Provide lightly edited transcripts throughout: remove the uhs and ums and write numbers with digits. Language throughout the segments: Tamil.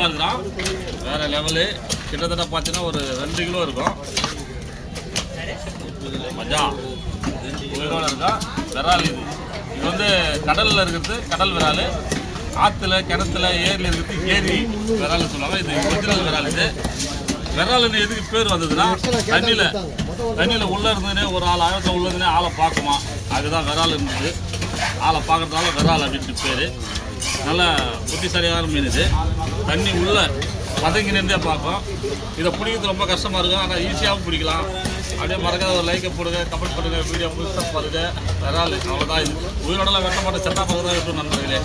இருக்கிறான். வேறு லெவலு. கிட்டத்தட்ட பார்த்தீங்கன்னா ஒரு 2 கிலோ இருக்கும். மஜா உயிரோடு இருக்கா. விரால் இது வந்து கடலில் இருக்கிறது கடல் விரால். ஆற்றுல கிணத்துல ஏரியில் இருக்கிறது ஏரி விரால்னு சொல்லுவாங்க. இது ஒரிஜினல் விரால். இது விரால்னு எதுக்கு பேர் வந்ததுன்னா தண்ணியில் உள்ளே இருந்ததுன்னே ஒரு ஆள் ஆழத்தில் உள்ள இருந்தே ஆளை பார்க்குமா, அதுதான் விரால் இருந்தது. ஆளை பார்க்குறதால விரால் அப்படின்ட்டு பேர். நல்ல புத்திசாலியான மீன் இது. தண்ணி உள்ளே பதங்கி நின்றே பார்க்கும். இதை பிடிக்கிறது ரொம்ப கஷ்டமாக இருக்கும், ஆனால் ஈஸியாகவும் பிடிக்கலாம். அப்படியே மறக்காத ஒரு லைக்கை போடுங்க, கமெண்ட் பண்ணுங்கள், வீடியோ புதுசாக பாருங்க. விரால் அவ்வளோதான். இது உயிரோடலாம் வெட்ட மாட்டேன், செட்டா பார்க்க தான் விட்டு நண்பர்களே.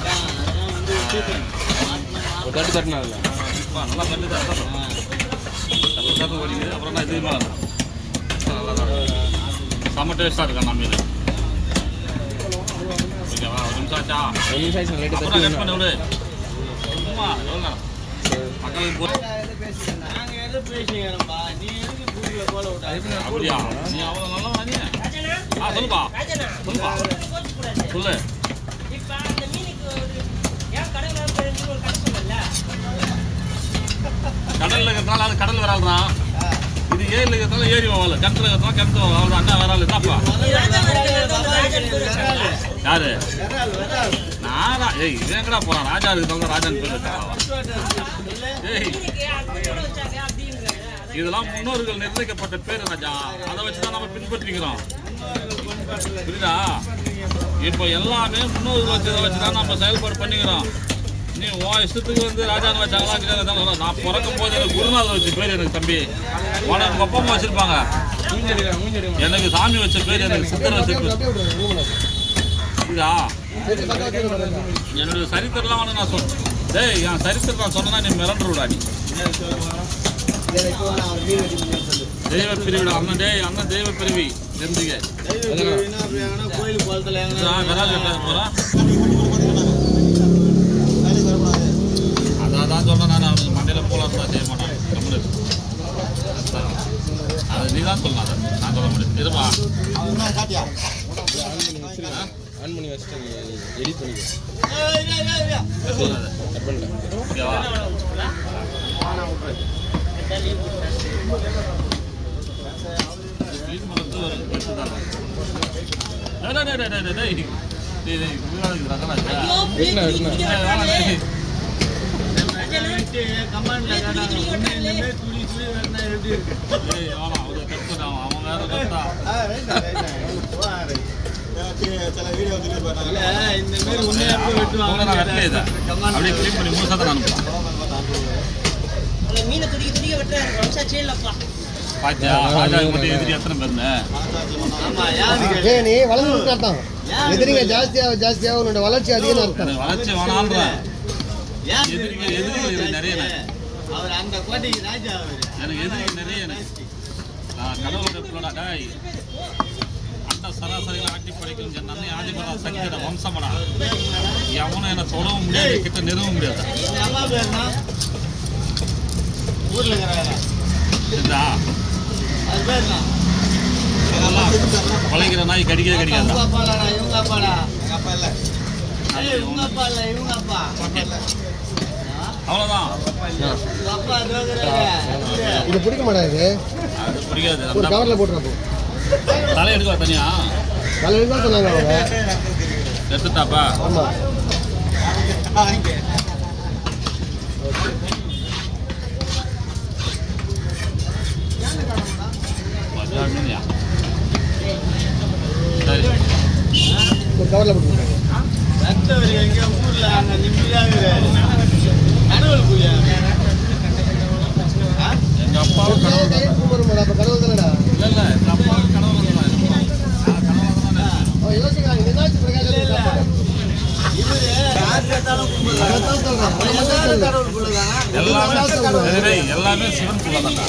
ஒரு தட்டு தட்டினா இல்லை நல்லா தண்ணி தட்டு ஓடிக்குது. அப்புறம் நான் இதுவுமே நல்லா தான் செம்ம டேஸ்ட்டாக இருக்கா நான் மீன். ஓகேவா? ஒரு நிமிஷம் ஆச்சா? அப்புறம் கட் பண்ணி விடு. சும்மா எவ்வளோ நேரம் மக்களுக்கு போ. அப்படியா? நீ அவ்வளோ நல்லா வாங்க. சொல்லுப்பா சொல்லுப்பா சொல்லு. கடலில் இருக்கிறதுனால அது கடல் விரால்தான். இது ஏரியில் இருக்கிறதுனால ஏரி வாழ. கிணத்துல இருக்கிறதுனால கிணத்து அவ்வளோ அண்ணா விரால் தான்ப்பா. யாரு? நானா? ஏய் இது எங்கடா போகிறான்? ராஜா இருக்கிறதால ராஜான்னு பேர் வச்சான். ஏய் இதெல்லாம் முன்னோர்கள் நிர்ணயிக்கப்பட்ட பேர் ராஜா. அதை வச்சு தான் நம்ம பின்பற்றிக்கிறோம். புரியுதா? இப்போ எல்லாமே முன்னோர்கள் வச்சதை வச்சு தான் நம்ம செயல்பாடு பண்ணிக்கிறோம். நீ உன் இஷ்டத்துக்கு வந்து ராஜான்னு வச்சாங்களா? நான் பிறக்கும் போது எனக்கு குருநாதர் வச்ச பேர் எனக்கு தம்பி. உனக்கு அப்பா அம்மா வச்சிருப்பாங்க. எனக்கு சாமி வச்ச பேர் எனக்கு சித்தர் வச்ச பேர். புரியுதா? என்னுடைய சரித்திரம்லாம் வந்து நான் சொன்னேன். டேய் என் சரித்திரம் நான் சொன்னா நீ மிரண்டு விடா. நீ தெய்வ பிரிவிடா அண்ணன். டேய் அண்ணன் தெய்வ பிரிவி தெரிஞ்சுக்க. கோயில் குளத்துல போறா அதான் சொன்னேன் நான். மண்டையில் போலாம் தான் செய்ய மாட்டேன். கம்முனு அது நீ தான் சொல்லலாம். அதை நான் சொல்ல முடியும். இருப்பா ஆன் பண்ணி வச்சுட்டு எடிட் பண்ணிக்க. ஓகேவா? எதிரிங்க ஜாஸ்தியாக உன்னோட வளர்ச்சி அதிகம் இருக்கும். வளர்ச்சி வேணான்ற எதிரிகள் நிறைய. எனக்கு எதிரிகள் நிறைய. கடவுளோட அண்ட சராசரிகள் ஆட்டி படைக்கும் என் அன்னை ஆதிபரா சங்கட வம்சமடா. எவனும் என்னை தொடவும் முடியாது, கிட்ட நிறுவ முடியாது. பழைக்கிற நாய் கடிக்கவே கடிக்காது. அவ்வளோதான். இது பிடிக்க மாட்டாது. அது பிடிக்காது. ஒரு கவரில் போட்டுறப்போ தலை எடுக்க தனியா தலை எடுக்க சொன்னாங்க அவங்க. எடுத்துட்டாப்பா? ஆமாம். மீனியா? சரி ஒரு கவரில் போட்டுருக்காங்க. எங்க ஊர்ல அங்க நிம்மதியாக கடவுள் புரியா எங்க அப்பாவும் கடவுள் தானடா. இல்லை இல்லை எங்கள் அப்பாவும் கடவுள் எல்லாமே சிவன் புள்ள தான்டா.